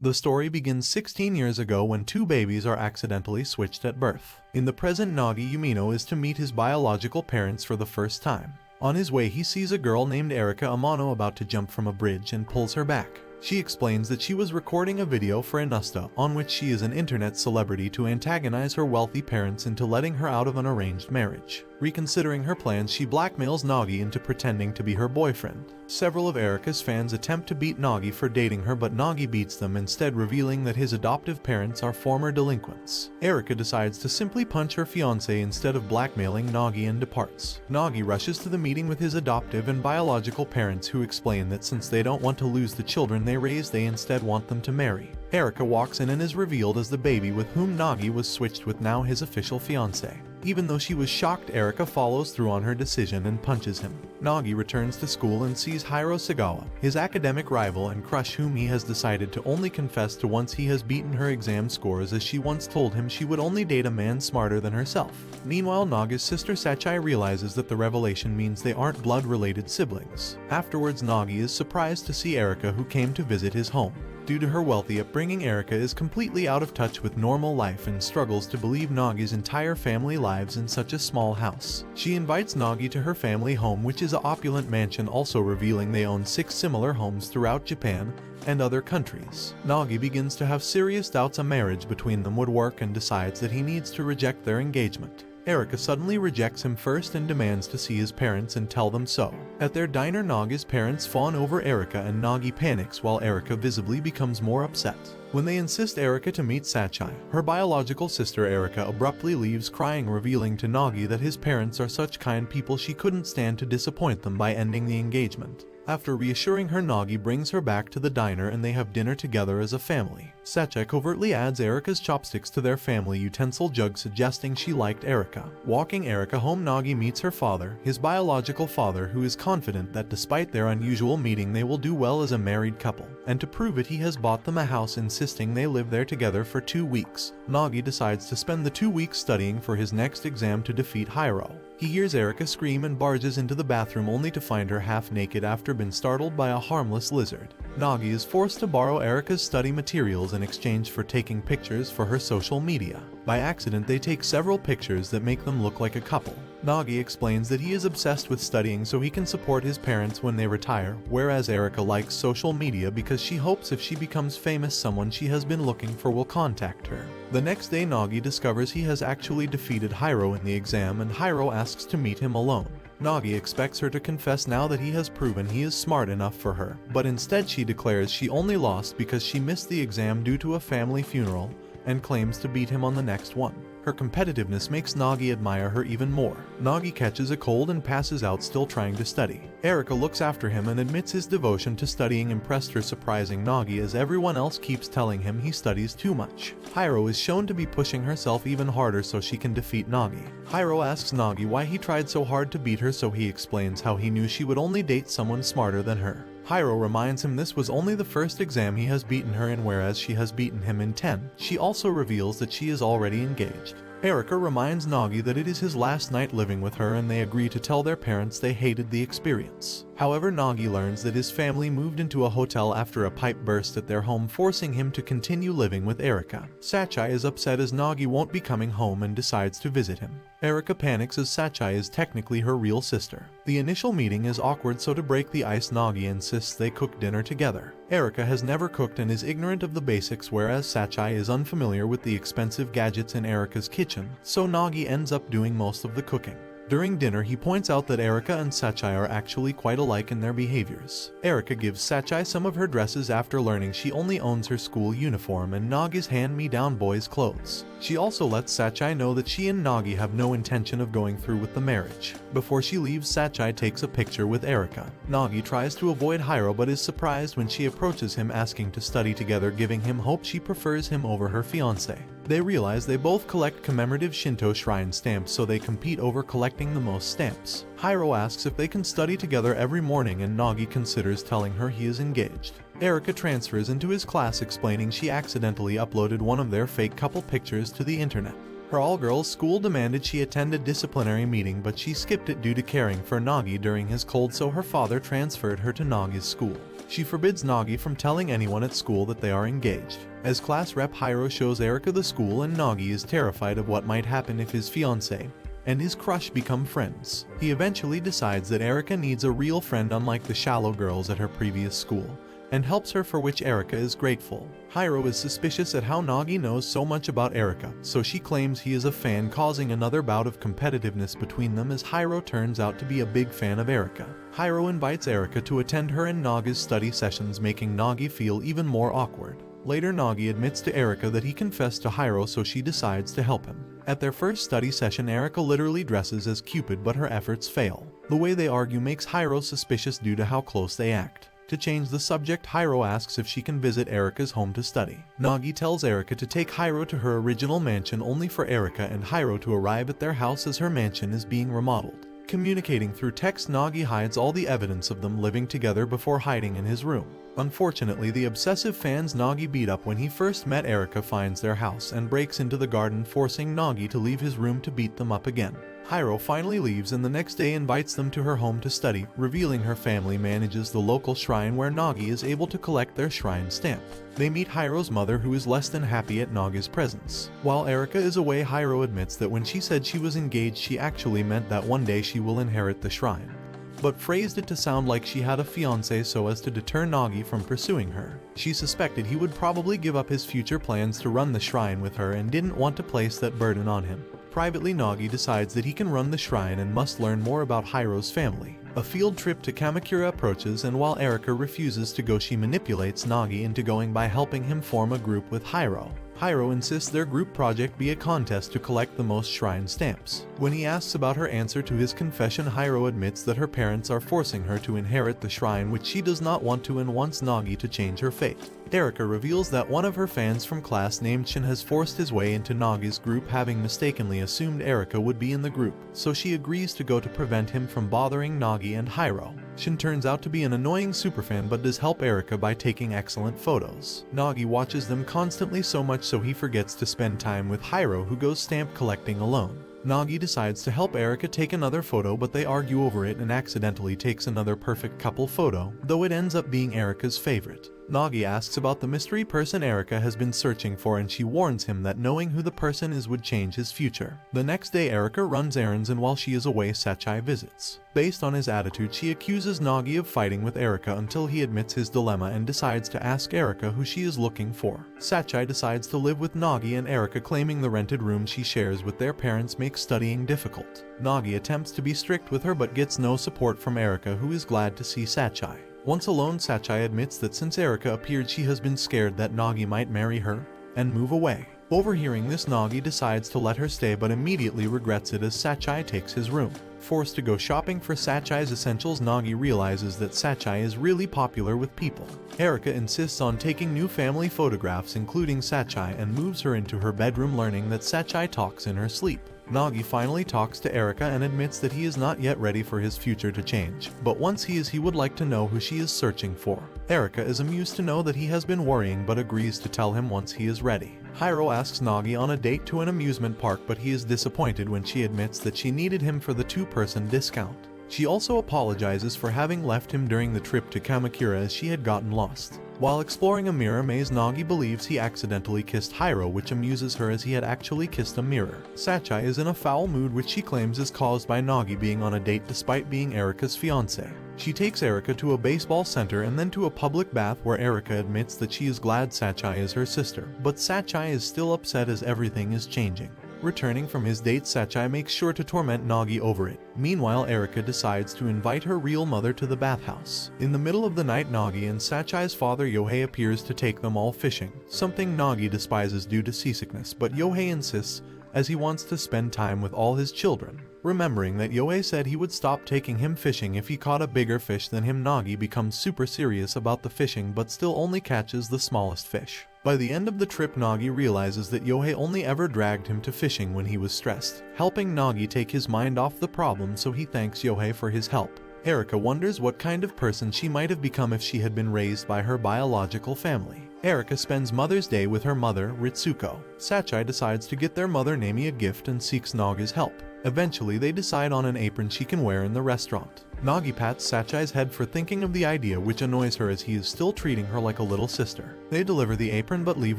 The story begins 16 years ago when two babies are accidentally switched at birth. In the present, Nagi Umino is to meet his biological parents for the first time. On his way, he sees a girl named Erika Amano about to jump from a bridge and pulls her back. She explains that she was recording a video for Inusta on which she is an internet celebrity to antagonize her wealthy parents into letting her out of an arranged marriage. Reconsidering her plans, she blackmails Nagi into pretending to be her boyfriend. Several of Erika's fans attempt to beat Nagi for dating her, but Nagi beats them, instead revealing that his adoptive parents are former delinquents. Erika decides to simply punch her fiancé instead of blackmailing Nagi and departs. Nagi rushes to the meeting with his adoptive and biological parents, who explain that since they don't want to lose the children they raised, they instead want them to marry. Erika walks in and is revealed as the baby with whom Nagi was switched with, now his official fiancé. Even though she was shocked, Erika follows through on her decision and punches him. Nagi returns to school and sees Hiro Sagawa, his academic rival and crush, whom he has decided to only confess to once he has beaten her exam scores, as she once told him she would only date a man smarter than herself. Meanwhile, Nagi's sister Sachai realizes that the revelation means they aren't blood-related siblings. Afterwards, Nagi is surprised to see Erika, who came to visit his home. Due to her wealthy upbringing, Erika is completely out of touch with normal life and struggles to believe Nagi's entire family lives in such a small house. She invites Nagi to her family home, which is an opulent mansion, also revealing they own 6 similar homes throughout Japan and other countries. Nagi begins to have serious doubts a marriage between them would work and decides that he needs to reject their engagement. Erika suddenly rejects him first and demands to see his parents and tell them so. At their diner, Nagi's parents fawn over Erika and Nagi panics while Erika visibly becomes more upset. When they insist Erika to meet Sachai, her biological sister Erika abruptly leaves crying, revealing to Nagi that his parents are such kind people she couldn't stand to disappoint them by ending the engagement. After reassuring her, Nagi brings her back to the diner and they have dinner together as a family. Sachai covertly adds Erika's chopsticks to their family utensil jug, suggesting she liked Erika. Walking Erika home, Nagi meets her father, his biological father, who is confident that despite their unusual meeting they will do well as a married couple. And to prove it, he has bought them a house, insisting they live there together for 2 weeks. Nagi decides to spend the 2 weeks studying for his next exam to defeat Hiro. He hears Erika scream and barges into the bathroom, only to find her half naked after being startled by a harmless lizard. Nagi is forced to borrow Erika's study materials in exchange for taking pictures for her social media. By accident, they take several pictures that make them look like a couple. Nagi explains that he is obsessed with studying so he can support his parents when they retire, whereas Erika likes social media because she hopes if she becomes famous, someone she has been looking for will contact her. The next day, Nagi discovers he has actually defeated Hiro in the exam, and Hiro asks to meet him alone. Nagi expects her to confess now that he has proven he is smart enough for her, but instead she declares she only lost because she missed the exam due to a family funeral and claims to beat him on the next one. Her competitiveness makes Nagi admire her even more. Nagi catches a cold and passes out, still trying to study. Erika looks after him and admits his devotion to studying impressed her, surprising Nagi as everyone else keeps telling him he studies too much. Hiro is shown to be pushing herself even harder so she can defeat Nagi. Hiro asks Nagi why he tried so hard to beat her, so he explains how he knew she would only date someone smarter than her. Hiro reminds him this was only the first exam he has beaten her in, whereas she has beaten him in 10. She also reveals that she is already engaged. Erika reminds Nagi that it is his last night living with her, and they agree to tell their parents they hated the experience. However, Nagi learns that his family moved into a hotel after a pipe burst at their home, forcing him to continue living with Erika. Sachai is upset as Nagi won't be coming home and decides to visit him. Erika panics as Sachai is technically her real sister. The initial meeting is awkward, so to break the ice, Nagi insists they cook dinner together. Erika has never cooked and is ignorant of the basics, whereas Sachai is unfamiliar with the expensive gadgets in Erika's kitchen, so Nagi ends up doing most of the cooking. During dinner, he points out that Erika and Sachai are actually quite alike in their behaviors. Erika gives Sachai some of her dresses after learning she only owns her school uniform and Nagi's hand-me-down boys' clothes. She also lets Sachai know that she and Nagi have no intention of going through with the marriage. Before she leaves, Sachai takes a picture with Erika. Nagi tries to avoid Hiro but is surprised when she approaches him asking to study together, giving him hope she prefers him over her fiancé. They realize they both collect commemorative Shinto shrine stamps, so they compete over collecting the most stamps. Hiro asks if they can study together every morning, and Nagi considers telling her he is engaged. Erika transfers into his class, explaining she accidentally uploaded one of their fake couple pictures to the internet. Her all-girls school demanded she attend a disciplinary meeting, but she skipped it due to caring for Nagi during his cold, so her father transferred her to Nagi's school. She forbids Nagi from telling anyone at school that they are engaged. As class rep, Hiro shows Erika the school, and Nagi is terrified of what might happen if his fiancée and his crush become friends. He eventually decides that Erika needs a real friend unlike the shallow girls at her previous school, and helps her, for which Erika is grateful. Hiro is suspicious at how Nagi knows so much about Erika, so she claims he is a fan, causing another bout of competitiveness between them as Hiro turns out to be a big fan of Erika. Hiro invites Erika to attend her and Nagi's study sessions, making Nagi feel even more awkward. Later, Nagi admits to Erika that he confessed to Hiro, so she decides to help him. At their first study session, Erika literally dresses as Cupid, but her efforts fail. The way they argue makes Hiro suspicious due to how close they act. To change the subject, Hiro asks if she can visit Erika's home to study. Nagi tells Erika to take Hiro to her original mansion, only for Erika and Hiro to arrive at their house as her mansion is being remodeled. Communicating through text, Nagi hides all the evidence of them living together before hiding in his room. Unfortunately, the obsessive fans Nagi beat up when he first met Erika finds their house and breaks into the garden, forcing Nagi to leave his room to beat them up again. Hiro finally leaves and the next day invites them to her home to study, revealing her family manages the local shrine where Nagi is able to collect their shrine stamp. They meet Hiro's mother, who is less than happy at Nagi's presence. While Erika is away, Hiro admits that when she said she was engaged, she actually meant that one day she will inherit the shrine, but phrased it to sound like she had a fiancé so as to deter Nagi from pursuing her. She suspected he would probably give up his future plans to run the shrine with her and didn't want to place that burden on him. Privately, Nagi decides that he can run the shrine and must learn more about Hiro's family. A field trip to Kamakura approaches, and while Erika refuses to go, she manipulates Nagi into going by helping him form a group with Hiro. Hiro insists their group project be a contest to collect the most shrine stamps. When he asks about her answer to his confession, Hiro admits that her parents are forcing her to inherit the shrine, which she does not want to, and wants Nagi to change her fate. Erika reveals that one of her fans from class named Shin has forced his way into Nagi's group, having mistakenly assumed Erika would be in the group, so she agrees to go to prevent him from bothering Nagi and Hiro. Shin turns out to be an annoying superfan but does help Erika by taking excellent photos. Nagi watches them constantly, so much so he forgets to spend time with Hiro, who goes stamp collecting alone. Nagi decides to help Erika take another photo, but they argue over it and accidentally takes another perfect couple photo, though it ends up being Erika's favorite. Nagi asks about the mystery person Erika has been searching for, and she warns him that knowing who the person is would change his future. The next day, Erika runs errands, and while she is away, Sachai visits. Based on his attitude, she accuses Nagi of fighting with Erika until he admits his dilemma and decides to ask Erika who she is looking for. Sachai decides to live with Nagi and Erika, claiming the rented room she shares with their parents makes studying difficult. Nagi attempts to be strict with her but gets no support from Erika, who is glad to see Sachai. Once alone, Sachai admits that since Erika appeared, she has been scared that Nagi might marry her and move away. Overhearing this, Nagi decides to let her stay but immediately regrets it as Sachai takes his room. Forced to go shopping for Sachai's essentials, Nagi realizes that Sachai is really popular with people. Erika insists on taking new family photographs including Sachai and moves her into her bedroom, learning that Sachai talks in her sleep. Nagi finally talks to Erika and admits that he is not yet ready for his future to change, but once he is, he would like to know who she is searching for. Erika is amused to know that he has been worrying but agrees to tell him once he is ready. Hiro asks Nagi on a date to an amusement park, but he is disappointed when she admits that she needed him for the two-person discount. She also apologizes for having left him during the trip to Kamakura as she had gotten lost. While exploring a mirror maze, Nagi believes he accidentally kissed Hiro, which amuses her as he had actually kissed a mirror. Sachai is in a foul mood, which she claims is caused by Nagi being on a date despite being Erika's fiancé. She takes Erika to a baseball center and then to a public bath where Erika admits that she is glad Sachai is her sister, but Sachai is still upset as everything is changing. Returning from his date, Sachai makes sure to torment Nagi over it. Meanwhile, Erika decides to invite her real mother to the bathhouse. In the middle of the night, Nagi and Sachai's father Yohei appears to take them all fishing, something Nagi despises due to seasickness, but Yohei insists as he wants to spend time with all his children. Remembering that Yohei said he would stop taking him fishing if he caught a bigger fish than him, Nagi becomes super serious about the fishing but still only catches the smallest fish. By the end of the trip, Nagi realizes that Yohei only ever dragged him to fishing when he was stressed, helping Nagi take his mind off the problem, so he thanks Yohei for his help. Erika wonders what kind of person she might have become if she had been raised by her biological family. Erika spends Mother's Day with her mother, Ritsuko. Sachai decides to get their mother Nami a gift and seeks Nagi's help. Eventually, they decide on an apron she can wear in the restaurant. Nagi pats Sachai's head for thinking of the idea, which annoys her as he is still treating her like a little sister. They deliver the apron but leave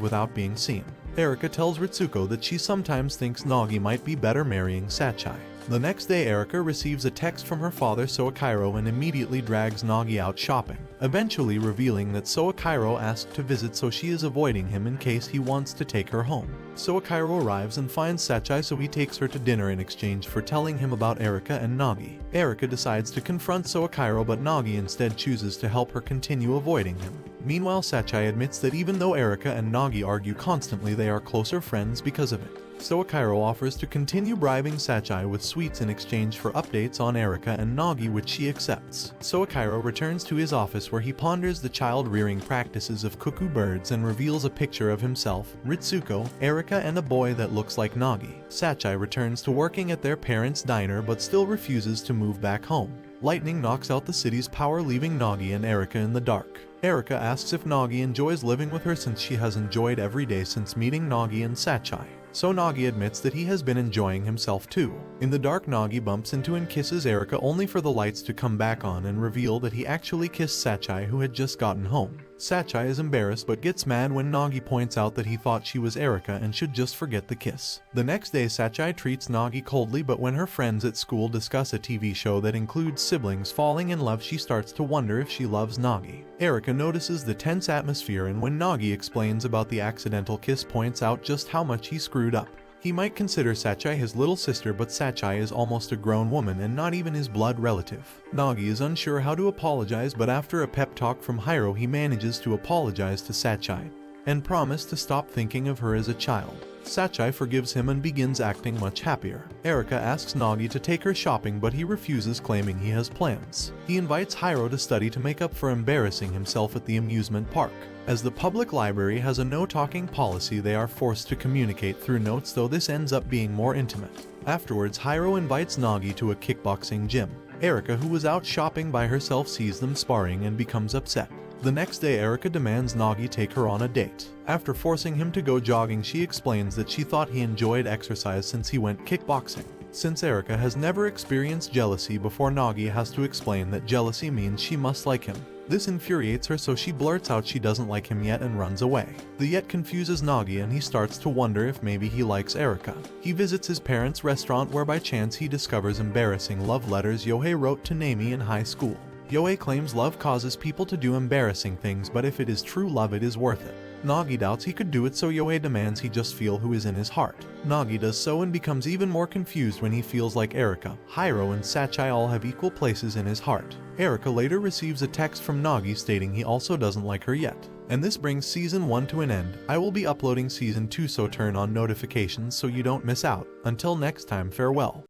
without being seen. Erika tells Ritsuko that she sometimes thinks Nagi might be better marrying Sachai. The next day, Erika receives a text from her father Soakairo and immediately drags Nagi out shopping, eventually revealing that Soakairo asked to visit, so she is avoiding him in case he wants to take her home. Soakairo arrives and finds Sachai, so he takes her to dinner in exchange for telling him about Erika and Nagi. Erika decides to confront Soakairo, but Nagi instead chooses to help her continue avoiding him. Meanwhile, Sachai admits that even though Erika and Nagi argue constantly, they are closer friends because of it. Soakairo offers to continue bribing Sachai with sweets in exchange for updates on Erika and Nagi, which she accepts. Soakairo returns to his office where he ponders the child-rearing practices of cuckoo birds and reveals a picture of himself, Ritsuko, Erika, and a boy that looks like Nagi. Sachai returns to working at their parents' diner but still refuses to move back home. Lightning knocks out the city's power, leaving Nagi and Erika in the dark. Erika asks if Nagi enjoys living with her, since she has enjoyed every day since meeting Nagi and Sachai. So Nagi admits that he has been enjoying himself too. In the dark, Nagi bumps into and kisses Erika, only for the lights to come back on and reveal that he actually kissed Sachai, who had just gotten home. Sachai is embarrassed but gets mad when Nagi points out that he thought she was Erika and should just forget the kiss. The next day, Sachai treats Nagi coldly, but when her friends at school discuss a TV show that includes siblings falling in love, she starts to wonder if she loves Nagi. Erika notices the tense atmosphere, and when Nagi explains about the accidental kiss, points out just how much he screwed up. He might consider Sachai his little sister, but Sachai is almost a grown woman and not even his blood relative. Nagi is unsure how to apologize, but after a pep talk from Hiro, he manages to apologize to Sachai and promise to stop thinking of her as a child. Sachai forgives him and begins acting much happier. Erika asks Nagi to take her shopping, but he refuses, claiming he has plans. He invites Hiro to study to make up for embarrassing himself at the amusement park. As the public library has a no-talking policy, they are forced to communicate through notes, though this ends up being more intimate. Afterwards, Hiro invites Nagi to a kickboxing gym. Erika, who was out shopping by herself, sees them sparring and becomes upset. The next day, Erika demands Nagi take her on a date. After forcing him to go jogging, she explains that she thought he enjoyed exercise since he went kickboxing. Since Erika has never experienced jealousy before, Nagi has to explain that jealousy means she must like him. This infuriates her, so she blurts out she doesn't like him yet and runs away. The yet confuses Nagi, and he starts to wonder if maybe he likes Erika. He visits his parents' restaurant, where by chance he discovers embarrassing love letters Yohei wrote to Nami in high school. Yohei claims love causes people to do embarrassing things, but if it is true love, it is worth it. Nagi doubts he could do it, so Yohei demands he just feel who is in his heart. Nagi does so and becomes even more confused when he feels like Erika, Hiro, and Sachai all have equal places in his heart. Erika later receives a text from Nagi stating he also doesn't like her yet. And this brings Season 1 to an end. I will be uploading Season 2, so turn on notifications so you don't miss out. Until next time, farewell.